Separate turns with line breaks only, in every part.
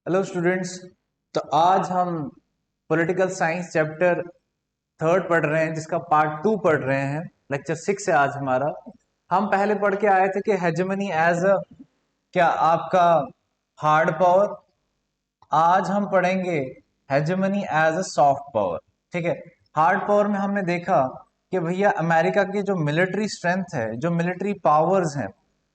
Hello students. तो आज हम पॉलिटिकल साइंस चैप्टर थर्ड पढ़ रहे हैं, जिसका पार्ट टू पढ़ रहे हैं। लेक्चर 6 है आज हमारा। हम पहले पढ़ के आए थे कि हेजेमनी एज अ क्या आपका हार्ड पावर। आज हम पढ़ेंगे hegemony as a soft power. ठीक है। हार्ड पावर में हमने देखा कि भैया अमेरिका की जो मिलिट्री स्ट्रेंथ है, जो मिलिट्री पावर्स हैं,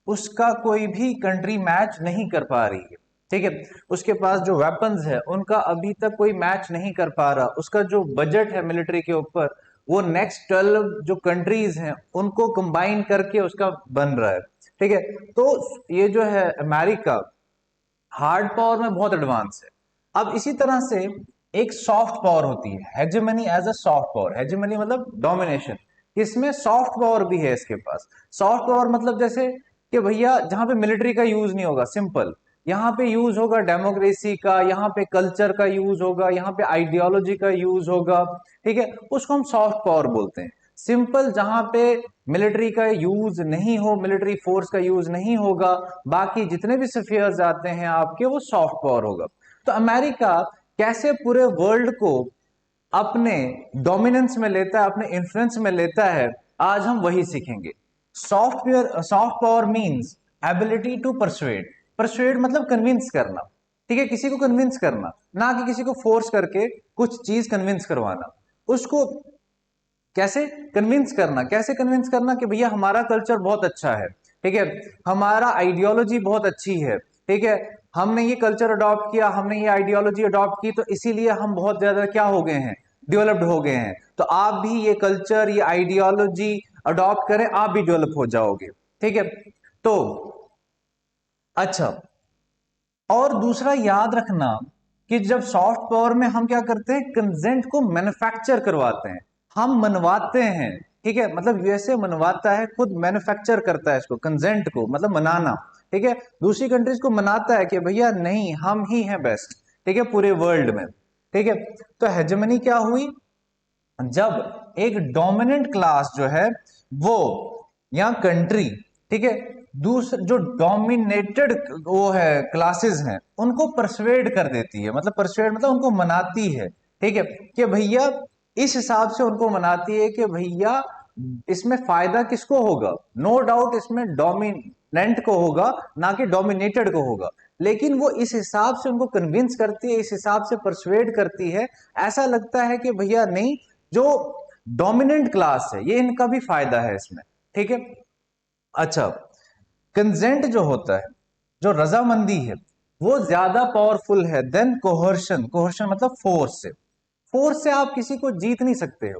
उसका कोई भी कंट्री मैच नहीं कर पा रही है। ठीक है। उसके पास जो वेपन्स है उनका अभी तक कोई मैच नहीं कर पा रहा। उसका जो बजट है मिलिट्री के ऊपर, वो नेक्स्ट 12 जो कंट्रीज हैं उनको कंबाइन करके उसका बन रहा है। ठीक है। तो ये जो है अमेरिका हार्ड पावर में बहुत एडवांस है। अब इसी तरह से एक सॉफ्ट पावर होती है, hegemony as a soft power. Hegemony मतलब डोमिनेशन। इसमें सॉफ्ट पावर भी है इसके पास। सॉफ्ट पावर मतलब जैसे कि भैया जहां पे मिलिट्री का यूज नहीं होगा, सिंपल, यहाँ पे यूज होगा डेमोक्रेसी का, यहाँ पे कल्चर का यूज होगा, यहाँ पे आइडियोलॉजी का यूज होगा। ठीक है। उसको हम सॉफ्ट पावर बोलते हैं। सिंपल, जहां पे मिलिट्री का यूज नहीं हो, मिलिट्री फोर्स का यूज नहीं होगा, बाकी जितने भी स्फीयर्स आते हैं आपके, वो सॉफ्ट पावर होगा। तो अमेरिका कैसे पूरे वर्ल्ड को अपने डोमिनेंस में लेता है, अपने इन्फ्लुएंस में लेता है, आज हम वही सीखेंगे। Soft power means ability to persuade. Persuade मतलब कन्विंस करना। ठीक है, किसी को कन्विंस करना, ना कि किसी को फोर्स करके कुछ चीज कन्विंस करवाना। उसको कैसे कन्विंस करना, कैसे कन्विंस करना कि भैया हमारा कल्चर बहुत अच्छा है। ठीक है। हमारा आइडियोलॉजी बहुत अच्छी है। ठीक है। हमने ये कल्चर अडॉप्ट किया, हमने ये आइडियोलॉजी अडॉप्ट की, तो इसीलिए हम बहुत ज्यादा क्या हो गए हैं, डेवलप्ड हो गए हैं। तो आप भी ये कल्चर, ये आइडियोलॉजी अडॉप्ट करें, आप भी डेवलप हो जाओगे। ठीक है। तो अच्छा, और दूसरा याद रखना कि जब सॉफ्ट पावर में हम क्या करते हैं, कंसेंट को मैन्युफैक्चर करवाते हैं, हम मनवाते हैं। ठीक है। मतलब यूएसए मनवाता है, खुद मैन्युफैक्चर करता है इसको, कंसेंट को मतलब मनाना। ठीक है। दूसरी कंट्रीज को मनाता है कि भैया नहीं, हम ही हैं बेस्ट। ठीक है, पूरे वर्ल्ड में। ठीक है। तो हेजेमनी क्या हुई, जब एक डोमिनेंट क्लास जो है वो, या कंट्री, ठीक है, दूसरे जो डोमिनेटेड वो है क्लासेस हैं, उनको परसुएड कर देती है। मतलब परसुएड मतलब उनको मनाती है। ठीक है, कि भैया इस हिसाब से उनको मनाती है कि भैया इसमें फायदा किसको होगा। नो डाउट इसमें डोमिनेंट को होगा, ना कि डोमिनेटेड को होगा। लेकिन वो इस हिसाब से उनको कन्विंस करती है, इस हिसाब से परसुएड करती है, ऐसा लगता है कि भैया नहीं, जो डोमिनेंट क्लास है ये इनका भी फायदा है इसमें। ठीक है। अच्छा, कंसेंट जो होता है, जो रजामंदी है, वो ज्यादा पावरफुल है देन कोहर्शन। कोहर्शन मतलब फोर्स से। फोर्स से आप किसी को जीत नहीं सकते हो।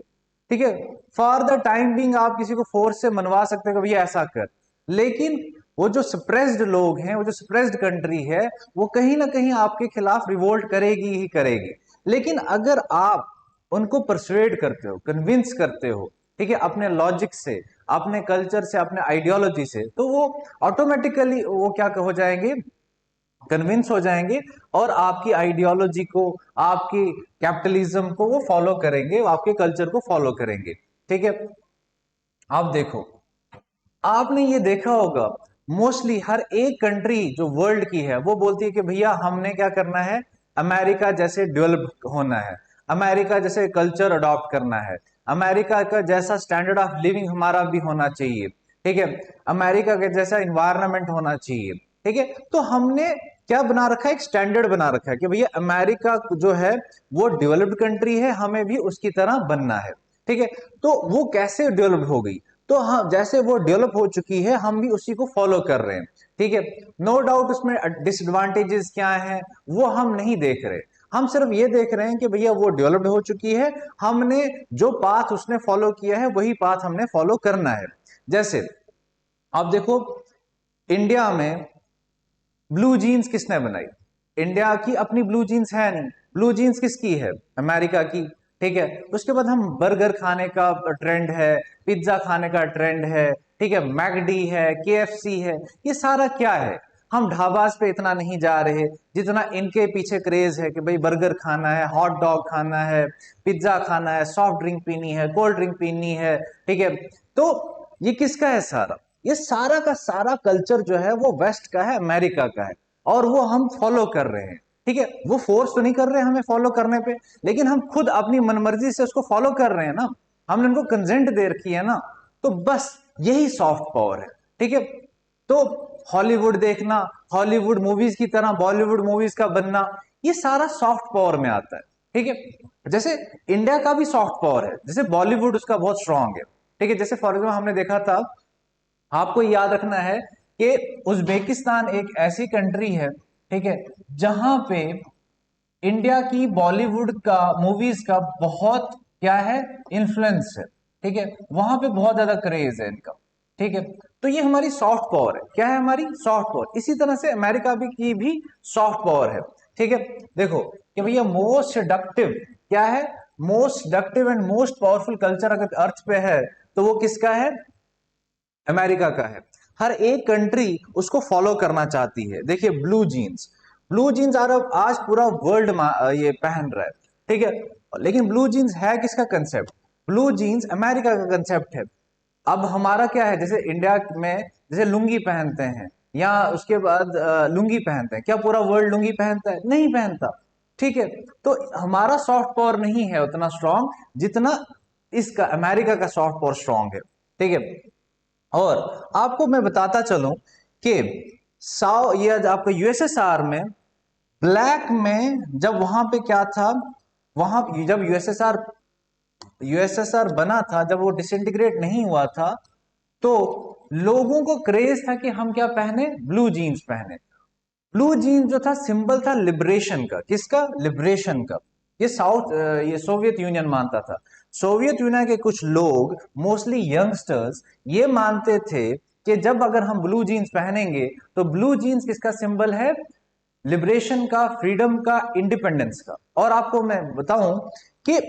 ठीक है। फॉर द टाइम बिंग आप किसी को फोर्स से मनवा सकते हो कि भैया ऐसा कर। लेकिन वो जो सप्रेस्ड लोग हैं, वो जो सप्रेस्ड कंट्री है, वो कहीं ना कहीं आपके खिलाफ रिवोल्ट करेगी ही करेगी। लेकिन अगर आप उनको परसुएड करते हो, कन्विंस करते हो, ठीक है, अपने लॉजिक से, अपने कल्चर से, अपने आइडियोलॉजी से, तो वो ऑटोमेटिकली वो क्या हो जाएंगे, कन्विंस हो जाएंगे, और आपकी आइडियोलॉजी को, आपकी कैपिटलिज्म को वो फॉलो करेंगे, आपके कल्चर को फॉलो करेंगे। ठीक है। आप देखो, आपने ये देखा होगा, मोस्टली हर एक कंट्री जो वर्ल्ड की है वो बोलती है कि भैया हमने क्या करना है, अमेरिका जैसे डेवलप होना है, अमेरिका जैसे कल्चर अडॉप्ट करना है, अमेरिका का जैसा स्टैंडर्ड ऑफ लिविंग हमारा भी होना चाहिए। ठीक है। अमेरिका के जैसा इन्वायरमेंट होना चाहिए। ठीक है। तो हमने क्या बना रखा है, एक स्टैंडर्ड बना रखा है कि भैया अमेरिका जो है वो डेवलप्ड कंट्री है, हमें भी उसकी तरह बनना है। ठीक है। तो वो कैसे डेवलप हो गई, तो हाँ, जैसे वो डेवलप हो चुकी है हम भी उसी को फॉलो कर रहे हैं। ठीक है। नो डाउट उसमें डिसएडवांटेजेस क्या हैं वो हम नहीं देख रहे। हम सिर्फ ये देख रहे हैं कि भैया वो डेवलप्ड हो चुकी है, हमने जो पाथ उसने फॉलो किया है वही पाथ हमने फॉलो करना है। जैसे आप देखो, इंडिया में ब्लू जीन्स किसने बनाई, इंडिया की अपनी ब्लू जीन्स है नहीं। ब्लू जीन्स किसकी है, अमेरिका की। ठीक है। उसके बाद हम बर्गर खाने का ट्रेंड है, पिज्जा खाने का ट्रेंड है, ठीक है, मैकडी है, केएफसी है, ये सारा क्या है, हम ढाबास पे इतना नहीं जा रहे जितना इनके पीछे क्रेज है कि भाई बर्गर खाना है, हॉट डॉग खाना है, पिज्जा खाना है, सॉफ्ट ड्रिंक पीनी है, कोल्ड ड्रिंक पीनी है। ठीक है। तो ये किसका है सारा, ये सारा का सारा कल्चर जो है वो वेस्ट का है, अमेरिका का है, और वो हम फॉलो कर रहे हैं। ठीक है, वो फोर्स तो नहीं कर रहे हमें फॉलो करने पे, लेकिन हम खुद अपनी मनमर्जी से उसको फॉलो कर रहे हैं ना, हमने उनको कंसेंट दे रखी है ना, तो बस यही सॉफ्ट पावर है। ठीक है, तो हॉलीवुड देखना, हॉलीवुड मूवीज की तरह बॉलीवुड मूवीज का बनना, ये सारा सॉफ्ट पावर में आता है। ठीक है, जैसे इंडिया का भी सॉफ्ट पावर है, जैसे बॉलीवुड उसका बहुत स्ट्रांग है। ठीक है, जैसे फॉर एग्जाम्पल हमने देखा था, आपको याद रखना है कि उज्बेकिस्तान एक ऐसी कंट्री है, ठीक है, जहां पे इंडिया की बॉलीवुड का मूवीज का बहुत क्या है, इन्फ्लुएंस है। ठीक है, वहां पे बहुत ज्यादा क्रेज है इनका। ठीक है, तो ये हमारी सॉफ्ट पावर है, क्या है हमारी सॉफ्ट पावर। इसी तरह से अमेरिका भी की भी सॉफ्ट पावर है। ठीक है, देखो कि भैया मोस्ट सेडक्टिव क्या है, most seductive and most powerful culture अगर अर्थ पे है तो वो किसका है, अमेरिका का है। हर एक कंट्री उसको फॉलो करना चाहती है। देखिए ब्लू जीन्स, ब्लू जीन्स अरब आज पूरा वर्ल्ड ये पहन रहा है। ठीक है, लेकिन ब्लू जीन्स है किसका कंसेप्ट, ब्लू जीन्स अमेरिका का कंसेप्ट है। अब हमारा क्या है, जैसे इंडिया में जैसे लुंगी पहनते हैं, या उसके बाद लुंगी पहनते हैं, क्या पूरा वर्ल्ड लुंगी पहनता है, नहीं पहनता। ठीक है, तो हमारा सॉफ्ट पावर नहीं है उतना स्ट्रांग जितना इसका अमेरिका का सॉफ्ट पावर स्ट्रांग है। ठीक है, और आपको मैं बताता चलूं कि ये आपका यूएसएसआर में ब्लैक में जब वहां पे क्या था, वहां जब यूएसएसआर बना था, जब वो डिसइंटीग्रेट नहीं हुआ था, तो लोगों को क्रेज था कि हम क्या पहने, ब्लू जीन्स पहने। ब्लू जीन्स जो था सिंबल था लिबरेशन का, किसका, लिबरेशन का। ये ये सोवियत यूनियन मानता था। सोवियत यूनियन के कुछ लोग, मोस्टली यंगस्टर्स, ये मानते थे कि जब अगर हम ब्लू जीन्स पहनेंगे तो ब्लू जीन्स किसका सिंबल है, लिबरेशन का, फ्रीडम का, इंडिपेंडेंस का। और आपको मैं बताऊं कि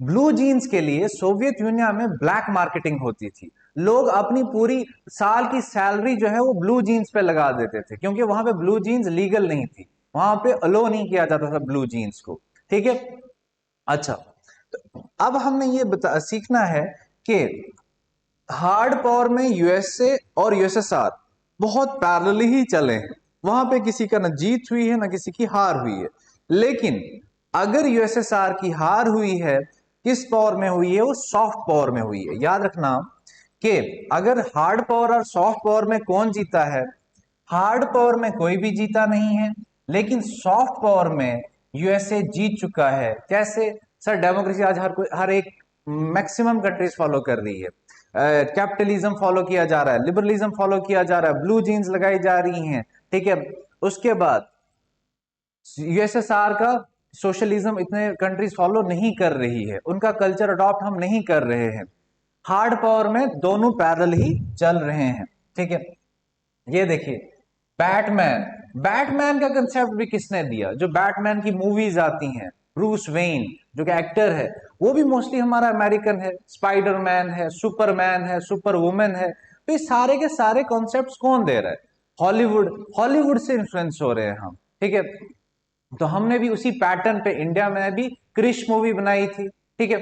ब्लू जीन्स के लिए सोवियत यूनियन में ब्लैक मार्केटिंग होती थी। लोग अपनी पूरी साल की सैलरी जो है वो ब्लू जीन्स पे लगा देते थे, क्योंकि वहां पे ब्लू जीन्स लीगल नहीं थी, वहां पे अलो नहीं किया जाता था ब्लू जीन्स को। ठीक है, अच्छा, तो अब हमने ये सीखना है कि हार्ड पावर में यूएसए और यूएसएसआर बहुत पैरेलली ही चले हैं, वहां पे किसी का ना जीत हुई है ना किसी की हार हुई है। लेकिन अगर यूएसएसआर की हार हुई है, किस पावर में हुई है, वो सॉफ्ट पावर में हुई है। याद रखना कि अगर हार्ड पावर और सॉफ्ट पावर में कौन जीता है, हार्ड पावर में कोई भी जीता नहीं है, लेकिन सॉफ्ट पावर में यूएसए जीत चुका है। कैसे सर, डेमोक्रेसी आज हर एक मैक्सिमम कंट्रीज फॉलो कर रही है, कैपिटलिज्म फॉलो किया जा रहा है, लिबरलिज्म फॉलो किया जा रहा है, ब्लू जीन्स लगाई जा रही हैं। ठीक है, उसके बाद यूएसएसआर का सोशलिज्म इतने कंट्रीज फॉलो नहीं कर रही है, उनका कल्चर अडॉप्ट हम नहीं कर रहे हैं। हार्ड पावर में दोनों पैरेलल ही चल रहे हैं। ठीक है, ये देखिए बैटमैन, बैटमैन का कंसेप्ट भी किसने दिया, जो बैटमैन की मूवीज आती हैं, ब्रूस वेन जो कि एक्टर है, वो भी मोस्टली हमारा अमेरिकन है। स्पाइडरमैन है, सुपरमैन है, सुपर वुमेन है। तो ये सारे के सारे कॉन्सेप्ट्स कौन दे रहा है, हॉलीवुड, हॉलीवुड से इन्फ्लुएंस हो रहे हैं हम। ठीक है, तो हमने भी उसी पैटर्न पे इंडिया में भी क्रिश मूवी बनाई थी। ठीक है,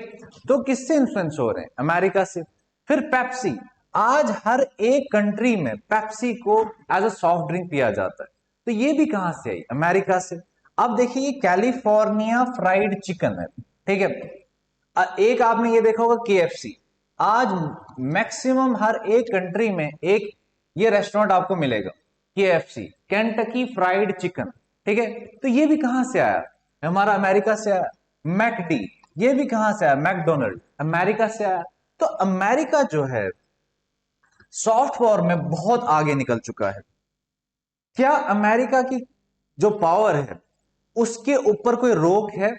तो किससे इन्फ्लुएंस हो रहे हैं, अमेरिका से। फिर पेप्सी, आज हर एक कंट्री में पेप्सी को एज अ सॉफ्ट ड्रिंक पिया जाता है, तो ये भी कहां से आई, अमेरिका से। अब देखिए ये कैलिफोर्निया फ्राइड चिकन है। ठीक है, एक आपने ये देखा होगा केएफसी, आज मैक्सिमम हर एक कंट्री में एक ये रेस्टोरेंट आपको मिलेगा, केएफसी, केंटकी फ्राइड चिकन। ठीक है, तो ये भी कहां से आया, हमारा अमेरिका से आया। मैकडी, ये भी कहां से आया, मैकडोनल्ड, अमेरिका से आया। तो अमेरिका जो है सॉफ्ट पावर में बहुत आगे निकल चुका है। क्या अमेरिका की जो पावर है उसके ऊपर कोई रोक है,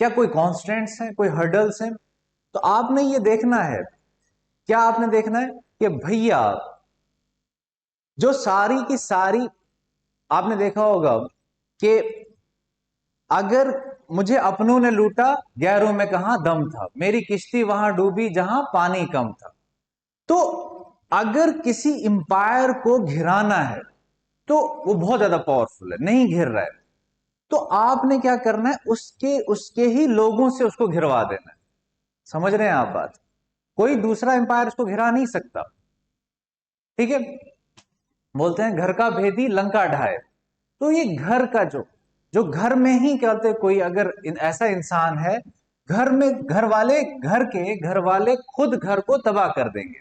क्या कोई कॉन्स्टेंट्स हैं, कोई हर्डल्स हैं? तो आपने ये देखना है, क्या आपने देखना है कि भैया जो सारी की सारी, आपने देखा होगा कि अगर मुझे अपनों ने लूटा, गैरों में कहां दम था, मेरी किश्ती वहां डूबी जहां पानी कम था। तो अगर किसी इंपायर को घिराना है तो वो बहुत ज्यादा पावरफुल है, नहीं घिर रहा है, तो आपने क्या करना है, उसके उसके ही लोगों से उसको घिरवा देना है। समझ रहे हैं आप बात, कोई दूसरा एम्पायर उसको घिरा नहीं सकता। ठीक है, बोलते हैं घर का भेदी लंका ढाए, तो ये घर का जो जो घर में ही कहते, कोई अगर ऐसा इंसान है, घर वाले खुद घर को तबाह कर देंगे।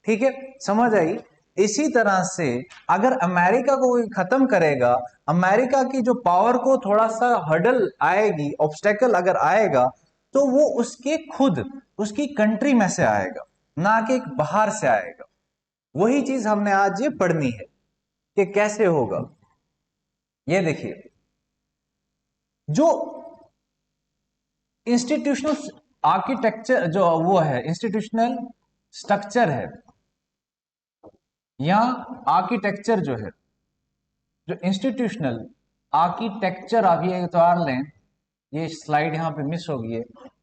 ठीक है, समझ आई। इसी तरह से अगर अमेरिका को कोई खत्म करेगा, अमेरिका की जो पावर को थोड़ा सा हर्डल आएगी, ऑब्स्टेकल अगर आएगा, तो वो उसकी कंट्री में से आएगा, ना कि बाहर से आएगा। वही चीज हमने आज ये पढ़नी है कि कैसे होगा। ये देखिए, जो इंस्टीट्यूशनल आर्किटेक्चर, जो वो है इंस्टीट्यूशनल स्ट्रक्चर है या आर्किटेक्चर जो है, जो इंस्टीट्यूशनल आर्किटेक्चर, आप ये उतार लें, ये स्लाइड यहां पे मिस हो गई है।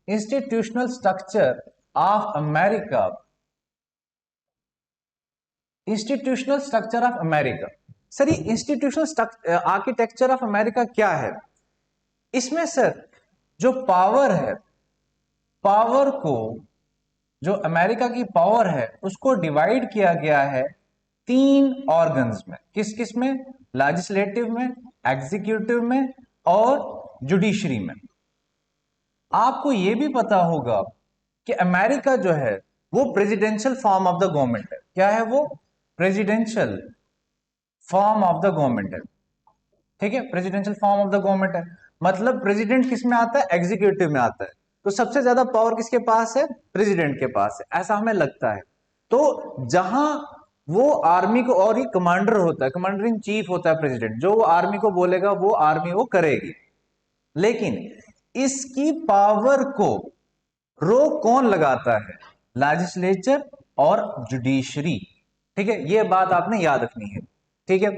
Institutional structure of America, institutional structure of America. Sir, ये इंस्टीट्यूशनल आर्किटेक्चर ऑफ अमेरिका क्या है? इसमें सर जो पावर है, पावर को, जो अमेरिका की पावर है उसको डिवाइड किया गया है 3 ऑर्गन्स में। किस किस में? लेजिस्लेटिव में, एग्जीक्यूटिव में और जुडिशरी में। आपको यह भी पता होगा कि अमेरिका जो है वो presidential form of the government है। क्या है वो? Presidential form of the government है। ठीक है, presidential form of the government है, मतलब प्रेसिडेंट किस में आता है? एग्जीक्यूटिव में आता है। तो सबसे ज्यादा पावर किसके पास है? प्रेसिडेंट के पास है, ऐसा हमें लगता है। तो जहां वो आर्मी को, और ये कमांडर होता है, कमांडर इन चीफ होता है प्रेसिडेंट, जो वो आर्मी को बोलेगा वो आर्मी वो करेगी। लेकिन इसकी पावर को रोक कौन लगाता है? लेजिस्लेचर और जुडिशरी। ठीक है, ये बात आपने याद रखनी है। ठीक है,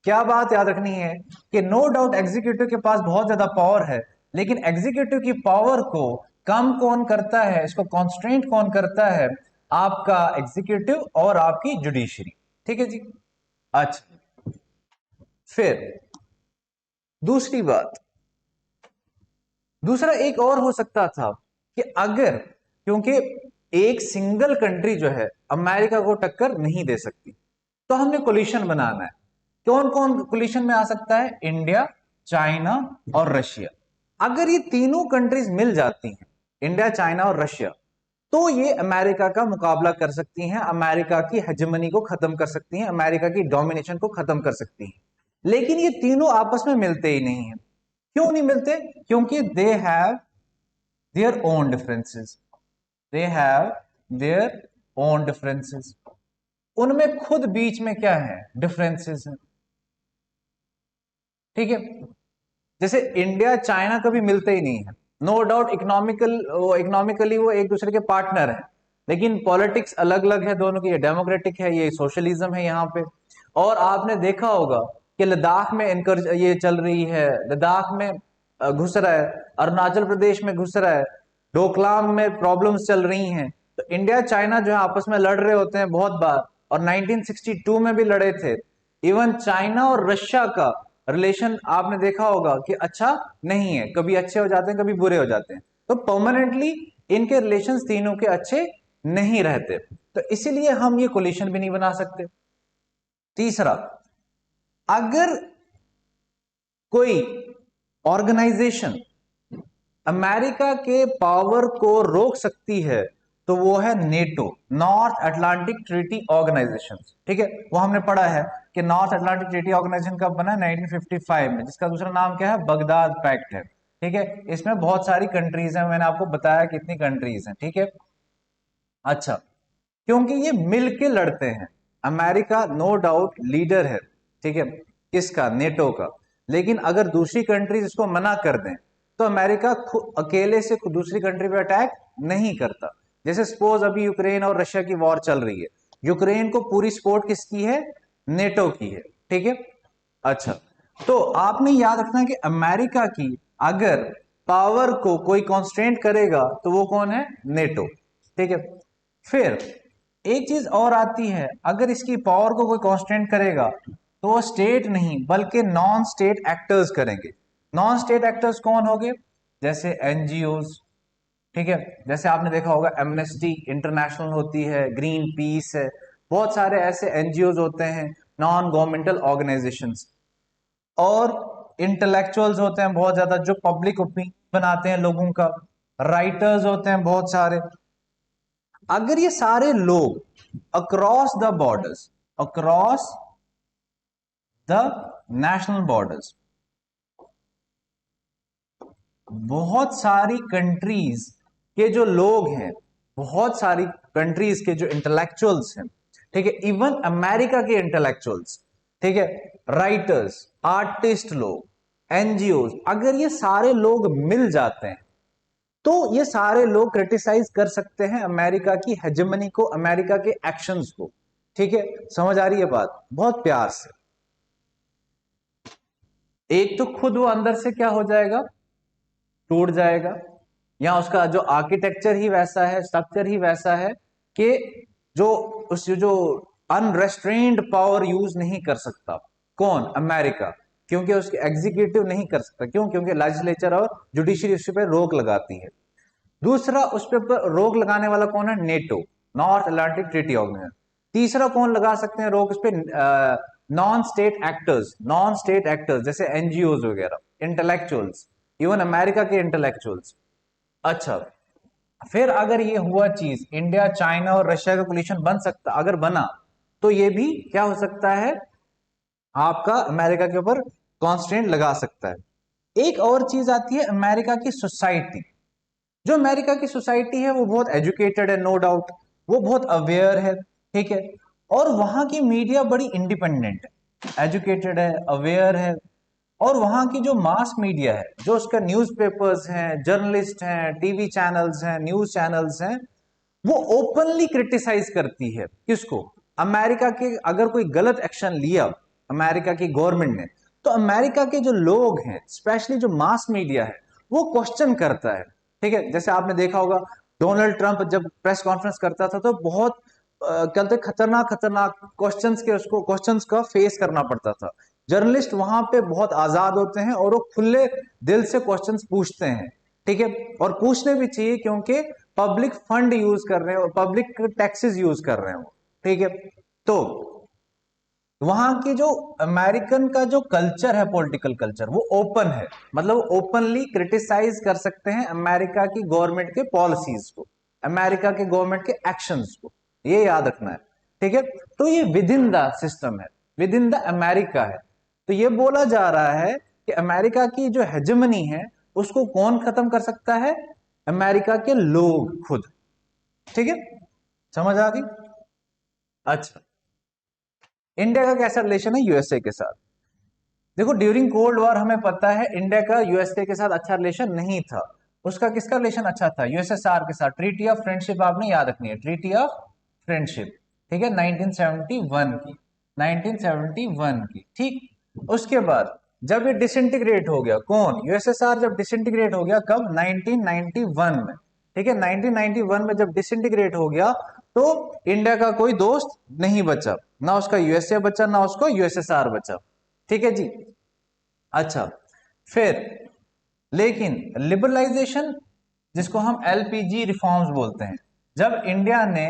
क्या बात याद रखनी है कि नो डाउट एग्जीक्यूटिव के पास बहुत ज्यादा पावर है, लेकिन एग्जीक्यूटिव की पावर को कम कौन करता है, इसको कॉन्स्ट्रेंट कौन करता है? आपका एग्जीक्यूटिव और आपकी जुडिशरी। ठीक है जी। अच्छा, फिर दूसरी बात, दूसरा एक और हो सकता था कि अगर, क्योंकि एक सिंगल कंट्री जो है अमेरिका को टक्कर नहीं दे सकती, तो हमने कोलिशन बनाना है। कौन कौन कोलिशन में आ सकता है? इंडिया, चाइना और रशिया। अगर ये तीनों कंट्रीज मिल जाती हैं, इंडिया, चाइना और रशिया, तो ये अमेरिका का मुकाबला कर सकती हैं, अमेरिका की हेजेमनी को खत्म कर सकती हैं, अमेरिका की डोमिनेशन को खत्म कर सकती हैं। लेकिन ये तीनों आपस में मिलते ही नहीं है। क्यों नहीं मिलते? क्योंकि they have their own differences, they have their own differences. उनमें खुद बीच में क्या है? डिफरेंसेस हैं। ठीक है, जैसे इंडिया चाइना कभी मिलते ही नहीं है। नो डाउट इकोनॉमिकली वो एक दूसरे के पार्टनर हैं, लेकिन पॉलिटिक्स अलग अलग है दोनों की। ये डेमोक्रेटिक है, ये सोशलिज्म है यहाँ पे। और आपने देखा होगा कि लद्दाख में इनकर ये चल रही है, लद्दाख में घुस रहा है, अरुणाचल प्रदेश में घुस रहा है, डोकलाम में प्रॉब्लम्स चल रही हैं। तो इंडिया चाइना जो है आपस में लड़ रहे होते हैं बहुत बार, और 1962 में भी लड़े थे। इवन चाइना और रशिया का रिलेशन आपने देखा होगा कि अच्छा नहीं है, कभी अच्छे हो जाते हैं, कभी बुरे हो जाते हैं। तो परमानेंटली इनके रिलेशंस तीनों के अच्छे नहीं रहते, तो इसीलिए हम ये कोलिशन भी नहीं बना सकते। तीसरा, अगर कोई ऑर्गेनाइजेशन अमेरिका के पावर को रोक सकती है तो वो है NATO, North Atlantic Treaty Organization. ठीक है, वो हमने पढ़ा है कि नॉर्थ अटलांटिक ट्रीटी ऑर्गेनाइजेशन कब बना? 1955 में, जिसका दूसरा नाम क्या है? बगदाद पैक्ट है। ठीक है, इसमें बहुत सारी कंट्रीज हैं, मैंने आपको बताया कितनी कंट्रीज हैं। ठीक है, अच्छा, क्योंकि ये मिल के लड़ते हैं। अमेरिका नो डाउट लीडर है, ठीक है, किसका? नेटो का। लेकिन अगर दूसरी कंट्रीज इसको मना कर दें तो अमेरिका अकेले से दूसरी कंट्री पे अटैक नहीं करता। जैसे सपोज अभी यूक्रेन और रशिया की वॉर चल रही है, यूक्रेन को पूरी सपोर्ट किसकी है? नेटो की है। ठीक है, अच्छा, तो आपने याद रखना है कि अमेरिका की अगर पावर को कोई कॉन्स्ट्रेंट करेगा तो वो कौन है? नेटो। ठीक है, फिर एक चीज और आती है, अगर इसकी पावर को कोई कॉन्स्टेंट करेगा तो वो स्टेट नहीं बल्कि नॉन स्टेट एक्टर्स करेंगे। नॉन स्टेट एक्टर्स कौन होंगे? जैसे एनजीओज। ठीक है, जैसे आपने देखा होगा एमनेस्टी इंटरनेशनल होती है, ग्रीन पीस है, बहुत सारे ऐसे एनजीओज होते हैं, नॉन गवर्नमेंटल ऑर्गेनाइजेशंस। और इंटेलेक्चुअल्स होते हैं बहुत ज्यादा जो पब्लिक ओपिनियन बनाते हैं लोगों का, राइटर्स होते हैं बहुत सारे। अगर ये सारे लोग अक्रॉस द नेशनल बॉर्डर्स, बहुत सारी कंट्रीज के जो लोग हैं, बहुत सारी कंट्रीज के जो इंटेलेक्चुअल्स हैं, ठीक है, इवन अमेरिका के इंटेलेक्चुअल्स, ठीक है, राइटर्स, आर्टिस्ट लोग, एनजीओ, अगर ये सारे लोग मिल जाते हैं तो ये सारे लोग क्रिटिसाइज कर सकते हैं अमेरिका की हेजेमनी को, अमेरिका के एक्शंस को। ठीक है, समझ आ रही है बात? बहुत प्यार से। एक तो खुद वो अंदर से क्या हो जाएगा, टूट जाएगा, या उसका जो आर्किटेक्चर ही वैसा है, स्ट्रक्चर ही वैसा है कि जो उस जो अनरेस्ट्रेन्ड पावर यूज नहीं कर सकता। कौन? अमेरिका। क्योंकि उसके एग्जीक्यूटिव नहीं कर सकता। क्यों? क्योंकि लेजिस्लेचर और जुडिशरी उस पर रोक लगाती है। दूसरा, उस पर रोक लगाने वाला कौन है? NATO, North Atlantic Treaty Organization. तीसरा कौन लगा सकते हैं रोक? उस पर नॉन स्टेट एक्टर्स जैसे एनजीओ वगैरह, इंटेलेक्चुअल्स, इवन अमेरिका के इंटेलेक्चुअल्स। अच्छा, फिर अगर ये हुआ चीज, इंडिया, चाइना और रशिया का कोलिशन बन सकता, अगर बना तो ये भी क्या हो सकता है, आपका अमेरिका के ऊपर कॉन्स्टेंट लगा सकता है। एक और चीज आती है अमेरिका की सोसाइटी। जो अमेरिका की सोसाइटी है वो बहुत एजुकेटेड है, नो डाउट, वो बहुत अवेयर है, ठीक है, और वहां की मीडिया बड़ी इंडिपेंडेंट है, एजुकेटेड है, अवेयर है, और वहां की जो मास मीडिया है, जो उसका न्यूज़पेपर्स हैं, जर्नलिस्ट हैं, टीवी चैनल्स हैं, न्यूज चैनल्स हैं, वो ओपनली क्रिटिसाइज करती है किसको? अमेरिका के। अगर कोई गलत एक्शन लिया अमेरिका की गवर्नमेंट ने, तो अमेरिका के जो लोग हैं, स्पेशली जो मास मीडिया है, वो क्वेश्चन करता है। ठीक है, जैसे आपने देखा होगा डोनाल्ड ट्रंप जब प्रेस कॉन्फ्रेंस करता था तो बहुत कहते खतरनाक खतरनाक क्वेश्चंस के, उसको क्वेश्चंस का फेस करना पड़ता था। जर्नलिस्ट वहां पे बहुत आजाद होते हैं और वो खुले दिल से क्वेश्चंस पूछते हैं। ठीक है, और पूछने भी चाहिए क्योंकि पब्लिक फंड यूज कर रहे हैं और पब्लिक टैक्सेस यूज कर रहे हैं वो। ठीक है, तो वहां की जो अमेरिकन का जो कल्चर है, पॉलिटिकल कल्चर, वो ओपन है, मतलब ओपनली क्रिटिसाइज कर सकते हैं अमेरिका की गवर्नमेंट के पॉलिसीज को, अमेरिका के गवर्नमेंट के एक्शंस को, ये याद रखना है। ठीक है, तो ये विद इन द सिस्टम है, विद इन द अमेरिका है। तो ये बोला जा रहा है कि अमेरिका की जो हेजेमनी है उसको कौन खत्म कर सकता है? अमेरिका के लोग खुद। ठीक है, समझ आ गई? अच्छा, इंडिया का कैसा रिलेशन है यूएसए के साथ? देखो, ड्यूरिंग कोल्ड वॉर हमें पता है इंडिया का यूएसए के साथ अच्छा रिलेशन नहीं था। उसका किसका रिलेशन अच्छा था? यूएसएसआर के साथ। ट्रीटी ऑफ फ्रेंडशिप आपने याद रखनी है, ट्रीटी ऑफ फ्रेंडशिप, ठीक है, 1971 की, 1971 की। ठीक, उसके बाद जब ये डिसइंटीग्रेट हो गया, कौन? यूएसएसआर जब डिसइंटीग्रेट हो गया, कब? 1991 में। ठीक है, 1991 में जब डिसइंटीग्रेट हो गया तो इंडिया का कोई दोस्त नहीं बचा, ना उसका यूएसए बचा, ना उसको यूएसएसआर बचा। ठीक है जी। अच्छा, फिर लेकिन लिबरलाइजेशन, जिसको हम एलपीजी रिफॉर्म्स बोलते हैं, जब इंडिया ने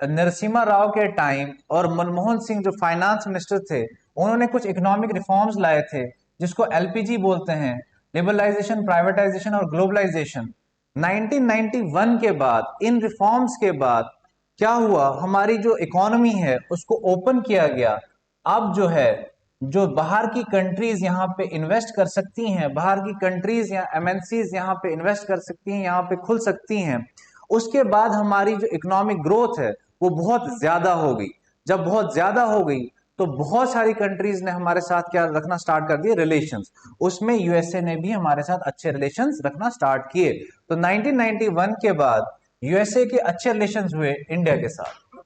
नरसिम्हा राव के टाइम और मनमोहन सिंह जो फाइनेंस मिनिस्टर थे, उन्होंने कुछ इकोनॉमिक रिफॉर्म्स लाए थे जिसको एलपीजी बोलते हैं, लिबरलाइजेशन, प्राइवेटाइजेशन और ग्लोबलाइजेशन। 1991 के बाद, इन रिफॉर्म्स के बाद क्या हुआ? हमारी जो इकोनॉमी है उसको ओपन किया गया। अब जो है, जो बाहर की कंट्रीज यहाँ पे इन्वेस्ट कर सकती हैं, बाहर की कंट्रीज या एमएनसीज यहाँ पे इन्वेस्ट कर सकती हैं, यहाँ पे खुल सकती हैं। उसके बाद हमारी जो इकोनॉमिक ग्रोथ है वो बहुत ज्यादा हो गई। जब बहुत ज्यादा हो गई तो बहुत सारी कंट्रीज ने हमारे साथ क्या रखना स्टार्ट कर दिए? रिलेशंस। उसमें यूएसए ने भी हमारे साथ अच्छे रिलेशंस रखना स्टार्ट किए। तो 1991 के बाद यूएसए के अच्छे रिलेशंस हुए इंडिया के साथ।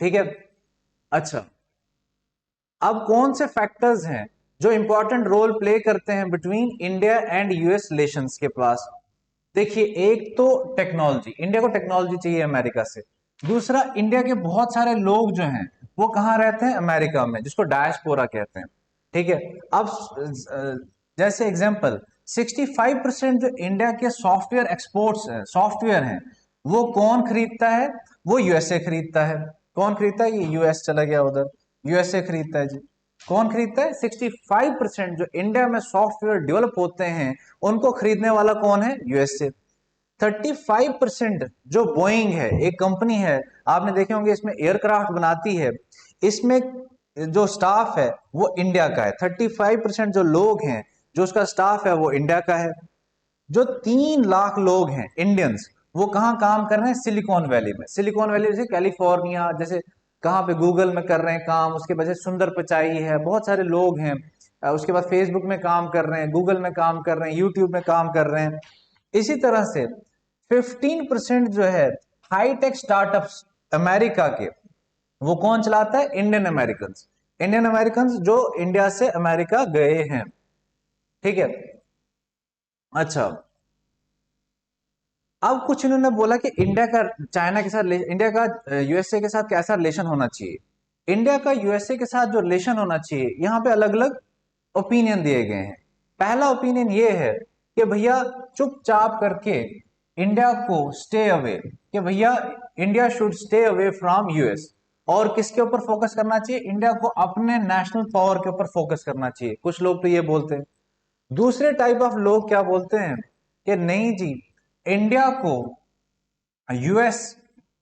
ठीक है, अच्छा, अब कौन से फैक्टर्स हैं जो इंपॉर्टेंट रोल प्ले करते हैं between India and US relations के पास? देखिए, एक तो टेक्नोलॉजी, इंडिया को टेक्नोलॉजी चाहिए अमेरिका से। दूसरा, इंडिया के बहुत सारे लोग जो हैं वो कहाँ रहते हैं? अमेरिका में, जिसको डायस्पोरा कहते हैं। ठीक है, अब जैसे एग्जांपल 65% जो इंडिया के सॉफ्टवेयर एक्सपोर्ट्स हैं, सॉफ्टवेयर हैं, वो कौन खरीदता है? वो यूएसए खरीदता है। कौन खरीदता है? ये यूएस चला गया उधर, यूएसए खरीदता है जी। कौन खरीदता है? 65% जो इंडिया में सॉफ्टवेयर डेवलप होते हैं उनको खरीदने वाला कौन है? यूएसए। 35% जो बोइंग है, एक कंपनी है, आपने देखे होंगे इसमें एयरक्राफ्ट बनाती है, इसमें जो स्टाफ है वो इंडिया का है। 35% जो लोग हैं, जो उसका स्टाफ है वो इंडिया का है। जो 3 लाख लोग हैं इंडियंस, वो कहाँ काम कर रहे हैं? सिलिकॉन वैली में। सिलिकॉन वैली जैसे कैलिफोर्निया, जैसे कहाँ पे गूगल में कर रहे हैं काम, उसके वजह सुंदर पिचाई है, बहुत सारे लोग हैं। उसके बाद फेसबुक में काम कर रहे हैं, गूगल में काम कर रहे हैं, यूट्यूब में काम कर रहे हैं। इसी तरह से 15% जो है हाईटेक स्टार्टअप्स अमेरिका के, वो कौन चलाता है? Indian American. इंडियन अमेरिकन जो इंडिया से अमेरिका गए हैं। ठीक है। अच्छा, अब कुछ इन्होंने बोला कि इंडिया का चाइना के साथ, इंडिया का यूएसए के साथ कैसा रिलेशन होना चाहिए। इंडिया का यूएसए के साथ जो रिलेशन होना चाहिए, यहां पे अलग अलग ओपिनियन दिए गए हैं। पहला ओपिनियन ये है कि भैया चुपचाप करके इंडिया को स्टे अवे, कि भैया India should stay away from US. और किसके ऊपर फोकस करना चाहिए? इंडिया को अपने नेशनल पावर के ऊपर फोकस करना चाहिए। कुछ लोग तो ये बोलते हैं। दूसरे टाइप ऑफ लोग क्या बोलते हैं कि नहीं जी, इंडिया को यूएस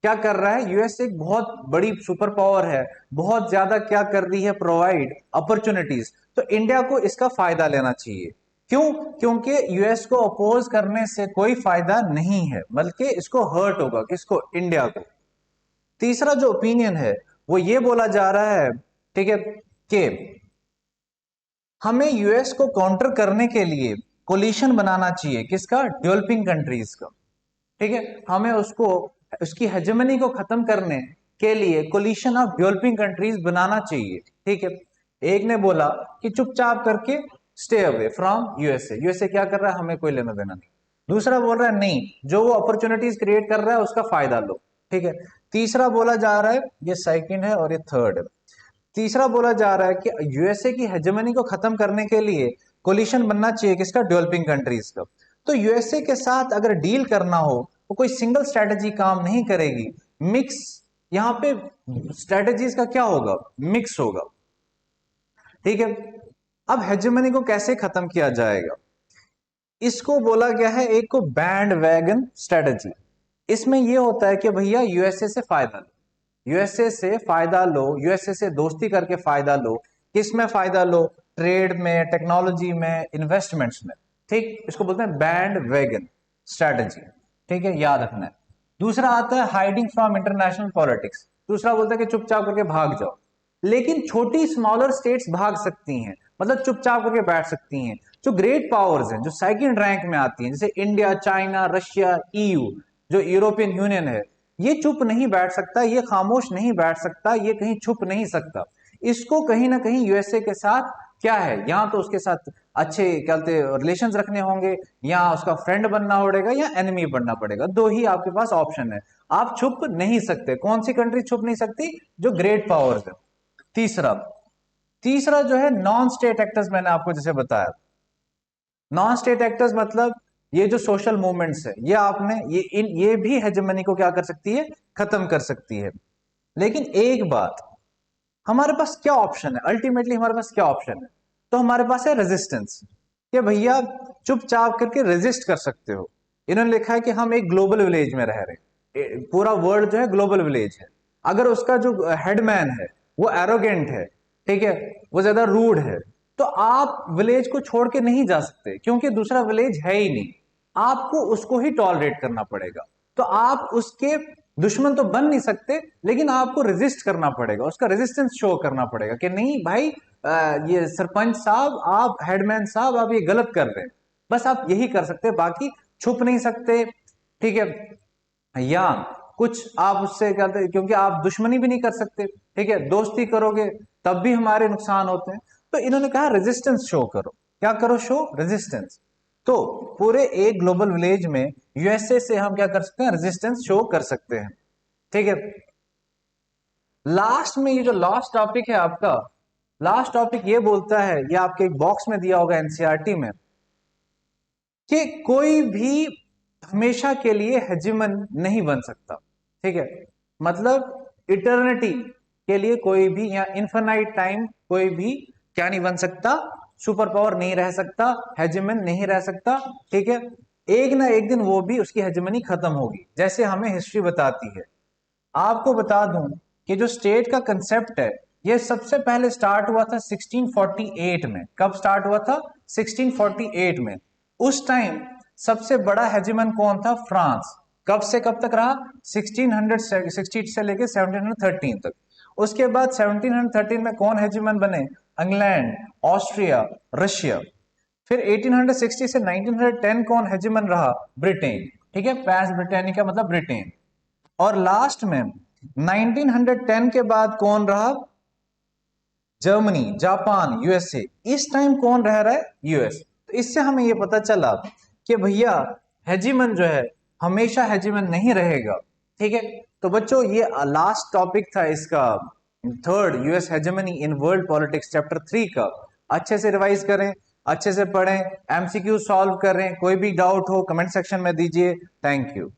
क्या कर रहा है? यूएस एक बहुत बड़ी सुपर पावर है, बहुत ज्यादा क्या कर रही है? Provide opportunities. तो इंडिया को इसका फायदा लेना चाहिए। क्यों? क्योंकि यूएस को अपोज करने से कोई फायदा नहीं है, बल्कि इसको हर्ट होगा। किसको? इंडिया को। तीसरा जो ओपिनियन है वो ये बोला जा रहा है, ठीक है, कि हमें यूएस को काउंटर करने के लिए कोलिशन बनाना चाहिए। किसका? डेवलपिंग कंट्रीज का। ठीक है, हमें उसको, उसकी हेजेमनी को खत्म करने के लिए कोलिशन ऑफ डेवलपिंग कंट्रीज बनाना चाहिए। ठीक है। एक ने बोला कि चुपचाप करके stay away from USA. USA क्या कर रहा है, हमें कोई लेना देना नहीं। दूसरा बोल रहा है नहीं, जो वो अपॉर्चुनिटीज क्रिएट कर रहा है उसका फायदा लो। ठीक है। तीसरा बोला जा रहा है, ये सेकंड है और ये थर्ड है। तीसरा बोला जा रहा है कि यूएसए की हेजेमनी को खत्म करने के लिए कोलिशन बनना चाहिए। किसका? डेवलपिंग कंट्रीज का। तो यूएसए के साथ अगर डील करना हो तो कोई सिंगल स्ट्रेटजी काम नहीं करेगी, मिक्स। यहां पे स्ट्रेटजीज का क्या होगा? मिक्स होगा। ठीक है। अब हेजेमनी को कैसे खत्म किया जाएगा? इसको बोला गया है एक को बैंड वैगन स्ट्रेटजी। इसमें यह होता है कि भैया यूएसए से फायदा लो, यूएसए से फायदा लो, यूएसए से दोस्ती करके फायदा लो। किस में फायदा लो? ट्रेड में, टेक्नोलॉजी में, इन्वेस्टमेंट्स में। ठीक, इसको बोलते हैं बैंड वैगन स्ट्रेटजी। ठीक है, याद रखना है। दूसरा आता है हाइडिंग फ्रॉम इंटरनेशनल पॉलिटिक्स। दूसरा बोलता है कि चुपचाप करके भाग जाओ। लेकिन छोटी स्मॉलर स्टेट्स भाग सकती हैं, मतलब चुपचाप करके बैठ सकती हैं। जो ग्रेट पावर्स हैं, जो सेकंड रैंक में आती हैं, जैसे इंडिया, चाइना, रशिया, ईयू, जो यूरोपियन यूनियन है, ये चुप नहीं बैठ सकता, ये खामोश नहीं बैठ सकता, ये कहीं छुप नहीं सकता। इसको कहीं ना कहीं यूएसए के साथ क्या है, या तो उसके साथ अच्छे क्या कहते रिलेशंस रखने होंगे, या उसका फ्रेंड बनना पड़ेगा, या एनिमी बनना पड़ेगा। दो ही आपके पास ऑप्शन है। आप छुप नहीं सकते। कौन सी कंट्री छुप नहीं सकती? जो ग्रेट पावर्स है। तीसरा, तीसरा जो है नॉन स्टेट एक्टर्स, मैंने आपको जैसे बताया। नॉन स्टेट एक्टर्स मतलब ये जो सोशल मूवमेंट्स है, ये आपने ये भी हेजेमनी को क्या कर सकती है? खत्म कर सकती है। लेकिन एक बात, हमारे पास क्या ऑप्शन है? अल्टीमेटली हमारे पास क्या ऑप्शन है? तो हमारे पास है रेजिस्टेंस, कि भैया चुपचाप करके रेजिस्ट कर सकते हो। इन्होंने लिखा है कि हम एक ग्लोबल विलेज में रह रहे हैं, पूरा वर्ल्ड जो है ग्लोबल विलेज है। अगर उसका जो हेडमैन है वो एरोगेंट है, ठीक है, वो ज्यादा रूड है, तो आप विलेज को छोड़ के नहीं जा सकते, क्योंकि दूसरा विलेज है ही नहीं। आपको उसको ही टॉलरेट करना पड़ेगा। तो आप उसके दुश्मन तो बन नहीं सकते, लेकिन आपको रेजिस्ट करना पड़ेगा, उसका रेजिस्टेंस शो करना पड़ेगा कि नहीं भाई, ये सरपंच साहब, आप हेडमैन साहब, आप ये गलत कर रहे हैं। बस आप यही कर सकते हैं, बाकी छुप नहीं सकते। ठीक है। या कुछ आप उससे कहते, क्योंकि आप दुश्मनी भी नहीं कर सकते, ठीक है, दोस्ती करोगे तब भी हमारे नुकसान होते हैं। तो इन्होंने कहा रेजिस्टेंस शो करो। क्या करो? Show resistance. तो पूरे एक ग्लोबल विलेज में यूएसए से हम क्या कर सकते हैं? रेजिस्टेंस शो कर सकते हैं। ठीक है। लास्ट में ये जो लास्ट टॉपिक है आपका, लास्ट टॉपिक ये बोलता है, ये आपके एक बॉक्स में दिया होगा एनसीईआरटी में, कि कोई भी हमेशा के लिए हेजिमन नहीं बन सकता। ठीक है, मतलब इटर्निटी के लिए कोई भी या इन्फिनाइट टाइम कोई भी क्या नहीं बन सकता, सुपर पावर नहीं रह सकता, हेजेमन नहीं रह सकता। ठीक है, एक ना एक दिन वो भी उसकी हेजेमनी खत्म होगी, जैसे हमें हिस्ट्री बताती है। आपको बता दूं कि जो स्टेट का कंसेप्ट है ये सबसे पहले स्टार्ट हुआ था 1648 में। कब स्टार्ट हुआ था? 1648 में। उस टाइम सबसे बड़ा हेजिमन कौन था? फ्रांस। कब से कब तक रहा? 1660 से लेके 1713 तक। उसके बाद 1713 में कौन हेजिमन बने? England, Austria, Russia. फिर 1860 से 1910 कौन हेजिमन रहा? ब्रिटेन। ठीक है, पैस ब्रिटेनिका मतलब ब्रिटेन। और लास्ट में 1910 के बाद कौन रहा? Germany, Japan, USA. इस टाइम कौन रह रहा है? यूएस। तो इससे हमें यह पता चला कि भैया हेजिमन जो है हमेशा हेजिमन नहीं रहेगा। ठीक है, तो बच्चों ये लास्ट टॉपिक था इसका, third, US hegemony in world politics chapter 3 का। अच्छे से रिवाइज करें, अच्छे से पढ़ें, एमसीक्यू सॉल्व करें। कोई भी डाउट हो कमेंट सेक्शन में दीजिए। Thank you.